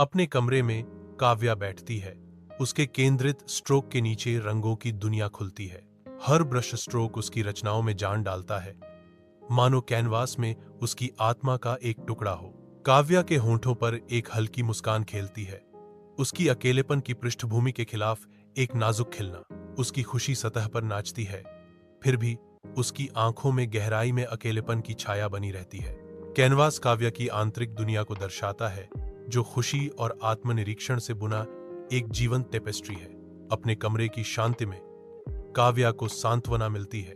अपने कमरे में काव्या बैठती है। उसके केंद्रित स्ट्रोक के नीचे रंगों की दुनिया खुलती है। हर ब्रश स्ट्रोक उसकी रचनाओं में जान डालता है, मानो कैनवास में उसकी आत्मा का एक टुकड़ा हो। काव्या के होंठों पर एक हल्की मुस्कान खेलती है। उसकी अकेलेपन की पृष्ठभूमि के खिलाफ एक नाजुक खिलना। उसकी खुशी सतह पर नाचती है, फिर भी उसकी आंखों में गहराई में अकेलेपन की छाया बनी रहती है। कैनवास काव्या की आंतरिक दुनिया को दर्शाता है, जो खुशी और आत्मनिरीक्षण से बुना एक जीवंत टेपेस्ट्री है। अपने कमरे की शांति में काव्या को सांत्वना मिलती है।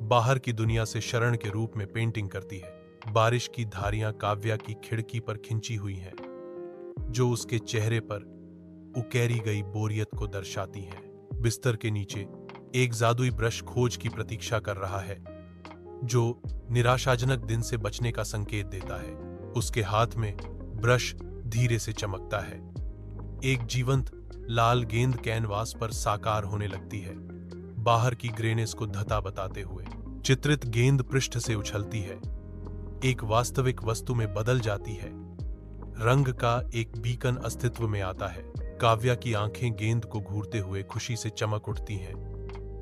बाहर की दुनिया से शरण के रूप में पेंटिंग करती है। बारिश की धारियां काव्या की खिड़की पर खिंची हुई हैं, जो उसके चेहरे पर उकेरी गई बोरियत को दर्शाती हैं। बिस्तर के नीचे एक जादुई ब्रश खोज की प्रतीक्षा कर रहा है, जो निराशाजनक दिन से बचने का संकेत देता है। उसके हाथ में ब्रश धीरे से चमकता है। एक जीवंत लाल गेंद कैनवास पर साकार होने लगती है, बाहर की ग्रेनेस को धता बताते हुए। चित्रित गेंद पृष्ठ से उछलती है, एक वास्तविक वस्तु में बदल जाती है। रंग का एक बीकन अस्तित्व में आता है। काव्या की आंखें गेंद को घूरते हुए खुशी से चमक उठती हैं।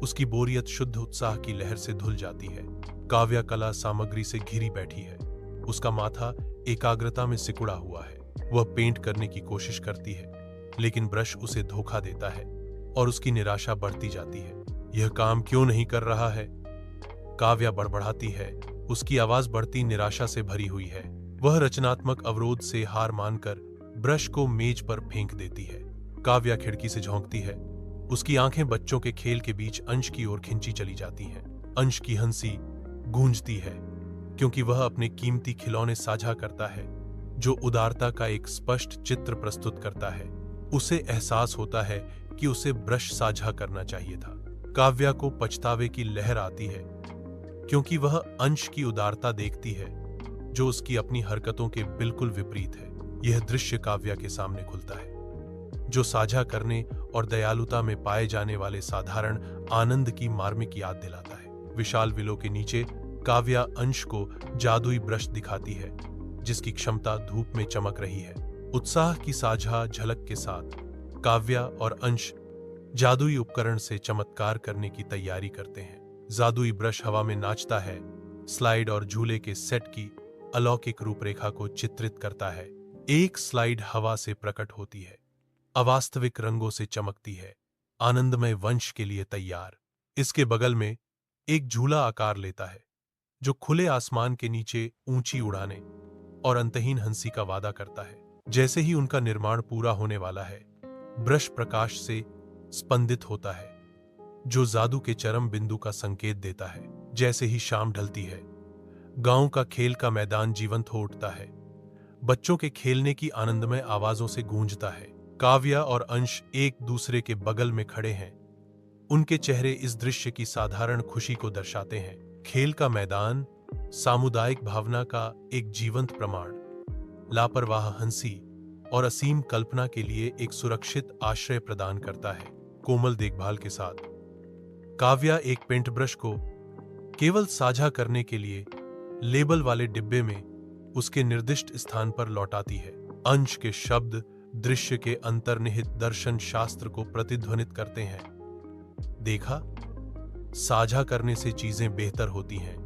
उसकी बोरियत शुद्ध उत्साह की लहर से धुल जाती है। काव्या कला सामग्री से घिरी बैठी है। उसका माथा एकाग्रता में सिकुड़ा हुआ है। वह पेंट करने की कोशिश करती है, लेकिन ब्रश उसे धोखा देता है और उसकी निराशा बढ़ती जाती है। यह काम क्यों नहीं कर रहा है? काव्या बड़बड़ाती है। उसकी आवाज बढ़ती निराशा से भरी हुई है। वह रचनात्मक अवरोध से हार मानकर ब्रश को मेज पर फेंक देती है। काव्या खिड़की से झोंकती है। उसकी आंखें बच्चों के खेल के बीच अंश की ओर खिंची चली जाती हैं। अंश की हंसी गूंजती है, क्योंकि वह अपने कीमती खिलौने साझा करता है, जो उदारता का एक स्पष्ट चित्र प्रस्तुत करता है। उसे एहसास होता है कि उसे ब्रश साझा करना चाहिए था। काव्या को पछतावे की लहर आती है, क्योंकि वह अंश की उदारता देखती है, जो उसकी अपनी हरकतों के बिल्कुल विपरीत है। यह दृश्य काव्या के सामने खुलता है, जो साझा करने और दयालुता में पाए जाने वाले साधारण आनंद की मार्मिक याद दिलाता है। विशाल विलो के नीचे काव्या अंश को जादुई ब्रश दिखाती है, जिसकी क्षमता धूप में चमक रही है। उत्साह की साझा झलक के साथ काव्या और अंश जादुई उपकरण से चमत्कार करने की तैयारी करते हैं। जादुई ब्रश हवा में नाचता है, स्लाइड और झूले के सेट की अलौकिक रूपरेखा को चित्रित करता है। एक स्लाइड हवा से प्रकट होती है, अवास्तविक रंगों से चमकती है, आनंदमय वंश के लिए तैयार। इसके बगल में एक झूला आकार लेता है, जो खुले आसमान के नीचे ऊंची उड़ाने और अंतहीन हंसी का वादा करता है। जैसे ही उनका निर्माण पूरा होने वाला है, ब्रश प्रकाश से स्पंदित होता है, जो जादू के चरम बिंदु का संकेत देता है। जैसे ही शाम ढलती है, गांव का खेल का मैदान जीवंत हो उठता है। बच्चों के खेलने की आनंदमय आवाजों से गूंजता है। काव्या और अंश एक दूसरे के बगल में खड़े हैं। उनके चेहरे इस दृश्य की साधारण खुशी को दर्शाते हैं। खेल का मैदान सामुदायिक भावना का एक जीवंत प्रमाण, लापरवाह हंसी और असीम कल्पना के लिए एक सुरक्षित आश्रय प्रदान करता है। कोमल देखभाल के साथ काव्या एक पेंट ब्रश को केवल साझा करने के लिए लेबल वाले डिब्बे में उसके निर्दिष्ट स्थान पर लौटाती है। अंश के शब्द दृश्य के अंतर्निहित दर्शन शास्त्र को प्रतिध्वनित करते हैं। देखा, साझा करने से चीजें बेहतर होती हैं।